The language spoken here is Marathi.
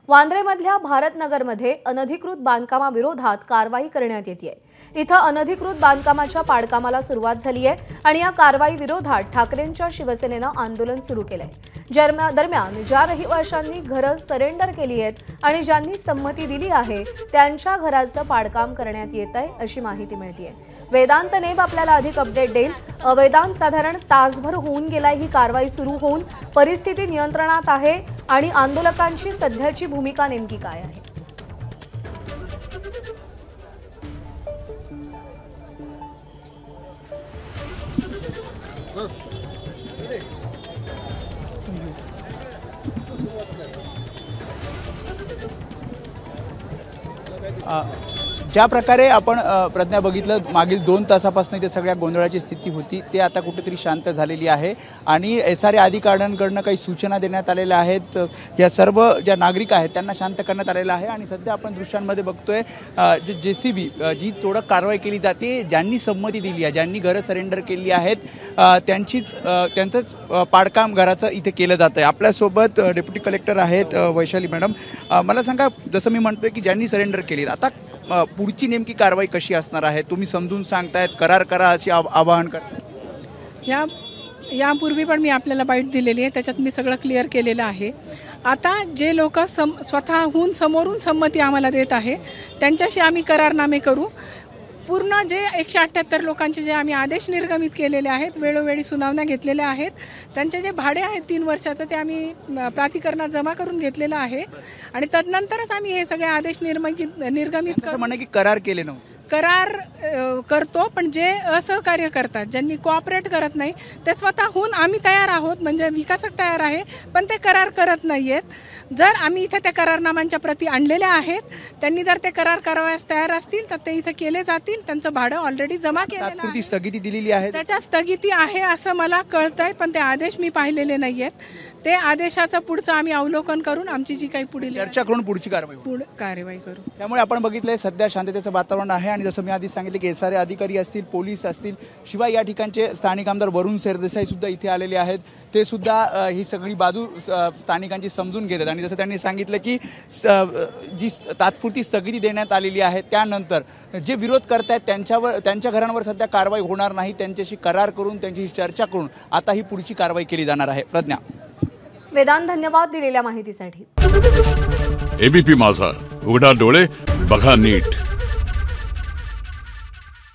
वांद्रेमधल्या भारतनगरमध्ये अनधिकृत बांधकामाविरोधात कारवाई करण्यात येते। इथं अनधिकृत बांधकामाच्या पाडकामाला सुरुवात झाली आहे आणि या कारवाई विरोधात ठाकरेंच्या शिवसेनेनं आंदोलन सुरू केलंय। दरम्यान ज्या रहिवाशांनी घरं सरेंडर केली आहेत आणि ज्यांनी संमती दिली आहे त्यांच्या घराचं पाडकाम करण्यात येतंय अशी माहिती मिळतेय। वेदांत नेब आपल्याला अधिक अपडेट देईल। वेदांत, साधारण तासभर होऊन गेलाय ही कारवाई सुरू होऊन, परिस्थिती नियंत्रणात आहे आणि आंदोलकांची सध्याची भूमिका नेमकी काय आहे? ज्या प्रकारे आपण प्रज्ञा बघितलं, मागील 2 तासापासून इथे सगळ्या गोंधळाची स्थिती होती ते आता कुठेतरी शांत झालेली आहे आणि एसआरए अधिकाऱ्यांकडून काही सूचना देण्यात आलेल्या आहेत। या सर्व ज्या नागरिक आहेत त्यांना शांत करण्यात आलेलं आहे आणि सध्या आपण दृश्यांमध्ये बघतोय जे जेसीबी जी तोडक कारवाई केली जाते, ज्यांनी संमती दिली आहे, ज्यांनी घरं सरेंडर केली आहेत त्यांचंच पाडकाम घराचं इथे केलं जातं आहे। आपल्यासोबत डेप्युटी कलेक्टर आहेत वैशाली मॅडम। मला सांगा, जसं मी म्हणतोय की ज्यांनी सरेंडर केली, आता पुढची नेमकी कारवाई कशी असणार आहे? तुम्ही समजून सांगतायत, करार करा असे आवाहन करता। यापूर्वी पण मी आपल्याला बाईट दिलेली आहे, त्याच्यात मी सगळं क्लिअर केलेलं आहे। आता जे लोक स्वतःहून समोरून संमती आम्हाला देत आहे त्यांच्याशी आम्ही करारनामे करू। पूर्ण जे 178 लोकांचे जे आम्ही आदेश निर्गमित केलेले आहेत, वेळोवेळी सुनावण्या घेतलेल्या आहेत, त्यांचे जे भाडे आहेत 3 वर्षाचं ते आम्ही प्राधिकरणात जमा करून घेतलेलं आहे आणि तदनंतरच आम्ही हे सगळे आदेश निर्गमित असं म्हणणं की करार केले नव्हते। करार करतो, पण जे असहकार्य करतात, ज्यांनी कोऑपरेट करत नाही, ते स्वतःहून आम्ही तयार आहोत, म्हणजे विकासक तयार आहे, पण ते करार करत नाही आहेत। जर आम्ही इथे त्या करारनामांच्या प्रती आणलेल्या आहेत, त्यांनी जर ते करार करावयास तयार असतील तर ते इथे केले जातील। त्यांचं भाडं ऑलरेडी जमा केलेलं आहे, स्थगिती दिलेली आहे, त्याच्या स्थगिती आहे असं मला कळतंय, पण ते आदेश मी पाहिलेले नाही आहेत। ते आदेशाचं पुढचं आम्ही अवलोकन करून आमची जी काही पुढील चर्चा करून पुढची कारवाई करू। त्यामुळे आपण बघितलंय सध्या शांततेचं वातावरण आहे आणि जसं मी आधी सांगितलं की एसआरए अधिकारी असतील, पोलीस असतील, शिवाय या ठिकाणचे स्थानिक आमदार वरुण सरदेसाई सुद्धा इथे आलेले आहेत। ते सुद्धा ही सगळी बाजू स्थानिकांची समजून घेतात आणि जसं त्यांनी सांगितलं की जी तात्पुरती स्थगिती देण्यात आलेली आहे, त्यानंतर जे विरोध करतायत त्यांच्या घरांवर सध्या कारवाई होणार नाही, त्यांच्याशी करार करून त्यांच्याशी चर्चा करून आता ही पुढची कारवाई केली जाणार आहे। प्रज्ञा। वेदांत, धन्यवाद दिलेल्या माहितीसाठी। एबीपी माझा, उघडा डोळे बघा नीट।